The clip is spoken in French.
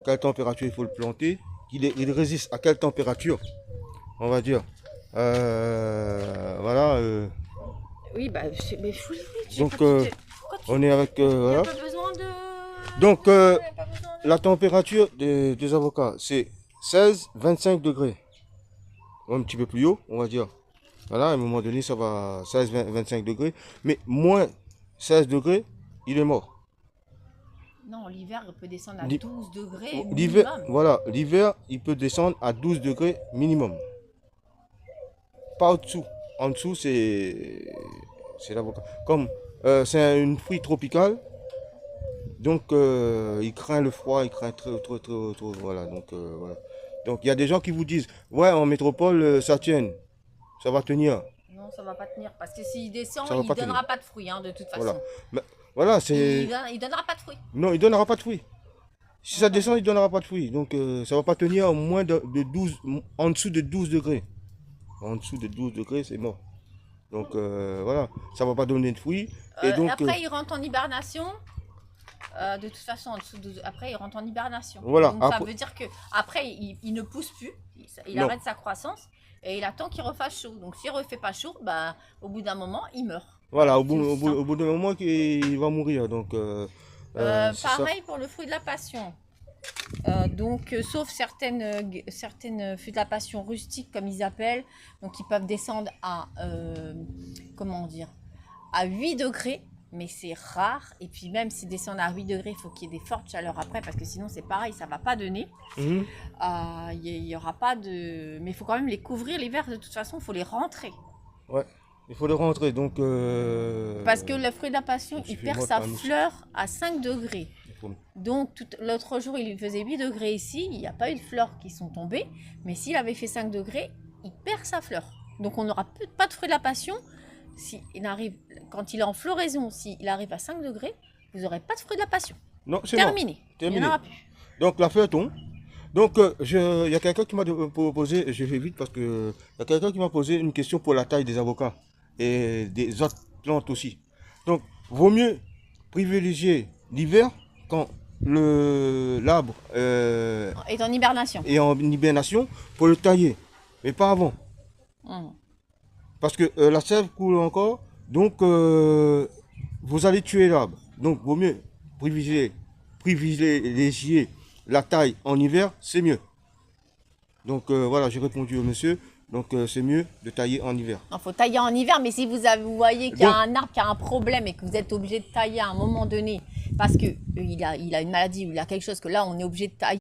À quelle température il faut le planter, il résiste à quelle température, on va dire. Voilà. Oui, bah, mais fou, Donc, pourquoi tu... on est avec. Il n'y a Voilà. pas besoin de... Donc, Il y a pas besoin de... la température des avocats, c'est 16-25 degrés. Un petit peu plus haut, on va dire. Voilà, à un moment donné, ça va 16-25 degrés. Mais moins 16 degrés, il est mort. Non, l'hiver, il peut descendre à 12 degrés L'hiver, minimum. voilà, l'hiver, il peut descendre à 12 degrés minimum. Pas au-dessous. En dessous, c'est l'avocat. Comme c'est une fruit tropicale, donc il craint le froid, il craint trop, voilà. Voilà. Donc il y a des gens qui vous disent, ouais, en métropole, ça tient, ça va tenir. Non, ça va pas tenir parce que s'il descend, Ça va il pas donnera tenir. pas de fruits, hein, de toute Voilà. façon. Mais, voilà, c'est. Il donnera pas de fruits. Non, il donnera pas de fruits. Si Non, ça pas de descend, il fruits. donnera pas de fruits. Donc ça va pas tenir moins de 12, en dessous de 12 degrés. En dessous de 12 degrés, c'est mort. Donc voilà, ça va pas donner de fruits. Et donc Après, il rentre en hibernation. De toute façon, en dessous de 12, après, il rentre en hibernation. voilà. Donc, ça Après, veut dire que après, il ne pousse plus. Il non. arrête sa croissance et il attend qu'il refasse chaud. Donc, s'il ne refait pas chaud, bah, au bout d'un moment, il meurt. Voilà, C'est aussi simple. au bout d'un moment, il va mourir. Donc c'est ça. Pareil pour le fruit de la passion. Sauf certaines fruits de la passion rustiques, comme ils appellent, donc ils peuvent descendre à, comment dire, à 8 degrés, mais c'est rare. Et puis même s'ils descendent à 8 degrés, il faut qu'il y ait des fortes chaleurs après, parce que sinon c'est pareil, ça ne va pas donner. Mhm. Il y aura pas de... Mais il faut quand même les couvrir l'hiver, de toute façon, il faut les rentrer. Ouais, il faut le rentrer. Donc Parce que le fruit de la passion, il perd sa Excusez-moi, fleur à 5 degrés. il faut- Donc l'autre jour, il faisait 8 degrés ici, il n'y a pas eu de fleurs qui sont tombées, mais s'il avait fait 5 degrés, il perd sa fleur. Donc on n'aura pas de fruit de la passion. Quand il est en floraison, s'il arrive à 5 degrés, vous n'aurez pas de fruit de la passion. Non, c'est mort. Terminé. Il Terminé. n'y en aura plus. Donc la fleur tombe. Donc il y a quelqu'un qui m'a posé, je vais vite parce que il y a quelqu'un qui m'a posé une question pour la taille des avocats et des autres plantes aussi. Donc vaut mieux privilégier l'hiver quand l'arbre Est en hibernation. est en hibernation pour le tailler, mais pas avant. Hum. Parce que la sève coule encore, donc vous allez tuer l'arbre. Donc vaut mieux privilégier la taille en hiver, c'est mieux. Donc voilà, j'ai répondu au monsieur. Donc c'est mieux de tailler en hiver. Il faut tailler en hiver, mais si vous voyez qu'il y a un arbre qui a un problème et que vous êtes obligé de tailler à un moment donné, parce qu'il a une maladie ou il a quelque chose que là on est obligé de tailler,